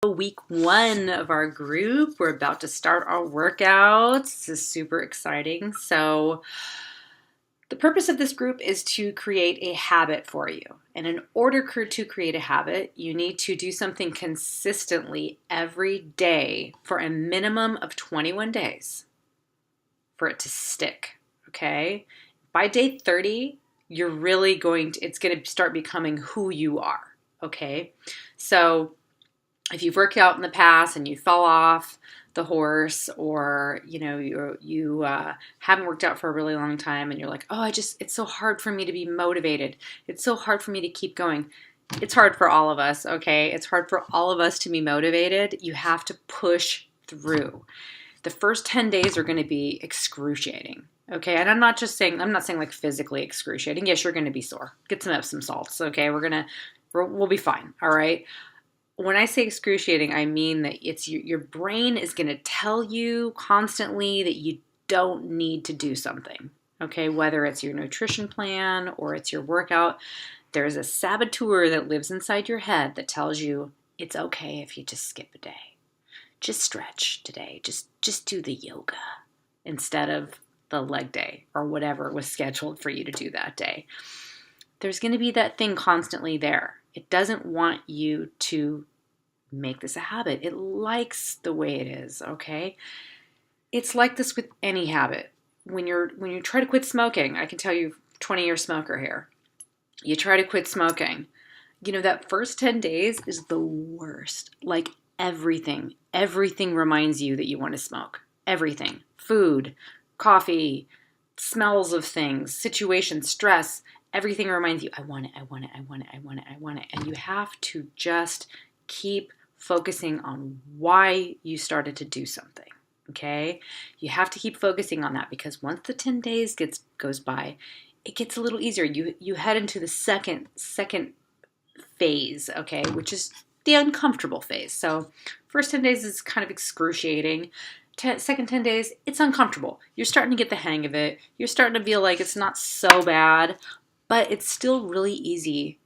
Week 1 of our group. We're about to start our workouts. This is super exciting. So the purpose of this group is to create a habit for you. And in order to create a habit, you need to do something consistently every day for a minimum of 21 days for it to stick, okay? By day 30, you're really it's going to start becoming who you are, okay? So if you've worked out in the past and you fell off the horse, or you haven't worked out for a really long time and you're like, oh, it's so hard for me to be motivated. It's so hard for me to keep going. It's hard for all of us, okay? It's hard for all of us to be motivated. You have to push through. The first 10 days are going to be excruciating, okay? And I'm not saying like physically excruciating. Yes, you're going to be sore. Get some Epsom salts, okay? We'll be fine, all right? When I say excruciating, I mean that it's your brain is going to tell you constantly that you don't need to do something, okay? Whether it's your nutrition plan or it's your workout, there's a saboteur that lives inside your head that tells you it's okay if you just skip a day. Just stretch today. Just do the yoga instead of the leg day or whatever was scheduled for you to do that day. There's going to be that thing constantly there. It doesn't want you to make this a habit. It likes the way it is, okay? It's like this with any habit. When you try to quit smoking, I can tell you, 20-year smoker here. You try to quit smoking. That first 10 days is the worst. Like everything reminds you that you want to smoke. Everything. Food, coffee, smells of things, situations, stress. Everything reminds you, I want it, I want it, I want it, I want it, I want it. And you have to just keep focusing on why you started to do something, okay? You have to keep focusing on that, because once the 10 days goes by, it gets a little easier. You head into the second phase, okay, which is the uncomfortable phase. So first 10 days is kind of excruciating. Second 10 days, it's uncomfortable. You're starting to get the hang of it. You're starting to feel like it's not so bad. But it's still really easy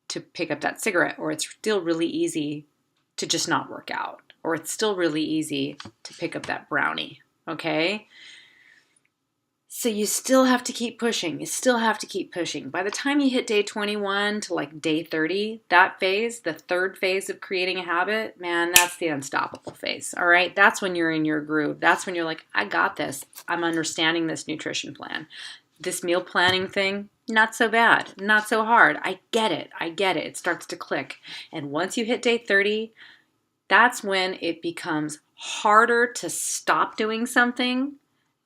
to pick up that cigarette, or it's still really easy to just not work out, or it's still really easy to pick up that brownie, okay? So you still have to keep pushing. You still have to keep pushing. By the time you hit day 21 to like day 30, that phase, the third phase of creating a habit, man, that's the unstoppable phase, all right? That's when you're in your groove. That's when you're like, I got this. I'm understanding this nutrition plan. This meal planning thing, not so bad, not so hard. I get it. It starts to click. And once you hit day 30, that's when it becomes harder to stop doing something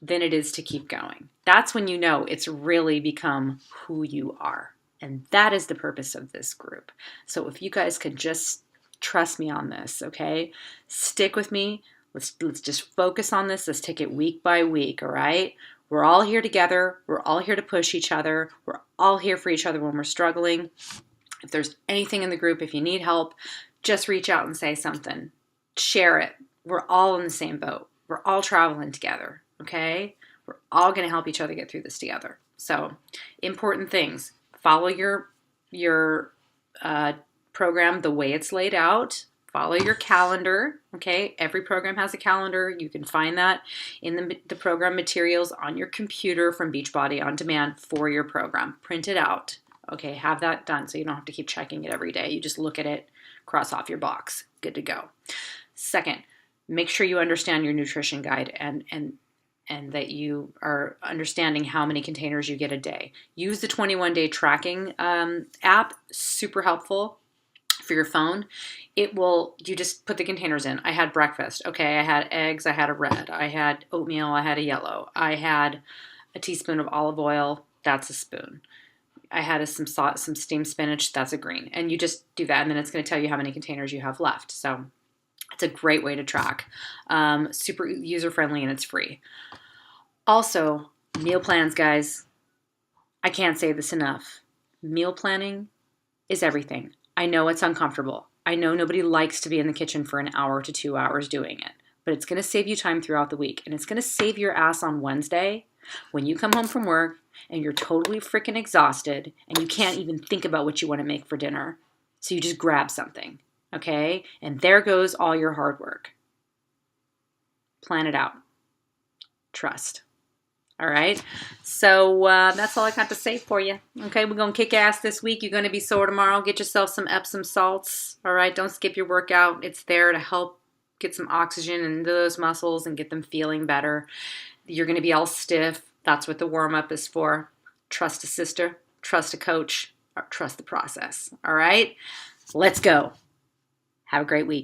than it is to keep going. That's when you know it's really become who you are. And that is the purpose of this group. So if you guys could just trust me on this, okay? Stick with me. Let's just focus on this. Let's take it week by week, all right? We're all here together. We're all here to push each other. We're all here for each other when we're struggling. If there's anything in the group, if you need help, just reach out and say something. Share it. We're all in the same boat. We're all traveling together, okay? We're all going to help each other get through this together. So, important things. Follow your program the way it's laid out. Follow your calendar, okay? Every program has a calendar. You can find that in the program materials on your computer from Beachbody On Demand for your program. Print it out, okay? Have that done so you don't have to keep checking it every day. You just look at it, cross off your box, good to go. Second, make sure you understand your nutrition guide and that you are understanding how many containers you get a day. Use the 21-day tracking app, super helpful. For your phone, you just put the containers in. I had breakfast. Okay, I had eggs. I had a red. I had oatmeal. I had a yellow. I had a teaspoon of olive oil. That's a spoon. I had some steamed spinach. That's a green. And you just do that, and then it's going to tell you how many containers you have left. So it's a great way to track. Super user-friendly, and it's free. Also, meal plans, guys. I can't say this enough. Meal planning is everything. I know it's uncomfortable. I know nobody likes to be in the kitchen for an hour to 2 hours doing it, but it's going to save you time throughout the week, and it's going to save your ass on Wednesday when you come home from work and you're totally freaking exhausted and you can't even think about what you want to make for dinner, so you just grab something, Okay? And there goes all your hard work. Plan it out. Trust. All right. So that's all I got to say for you. Okay, we're going to kick ass this week. You're going to be sore tomorrow. Get yourself some Epsom salts. All right, don't skip your workout. It's there to help get some oxygen into those muscles and get them feeling better. You're going to be all stiff. That's what the warm-up is for. Trust a sister, trust a coach, or trust the process. All right, let's go. Have a great week.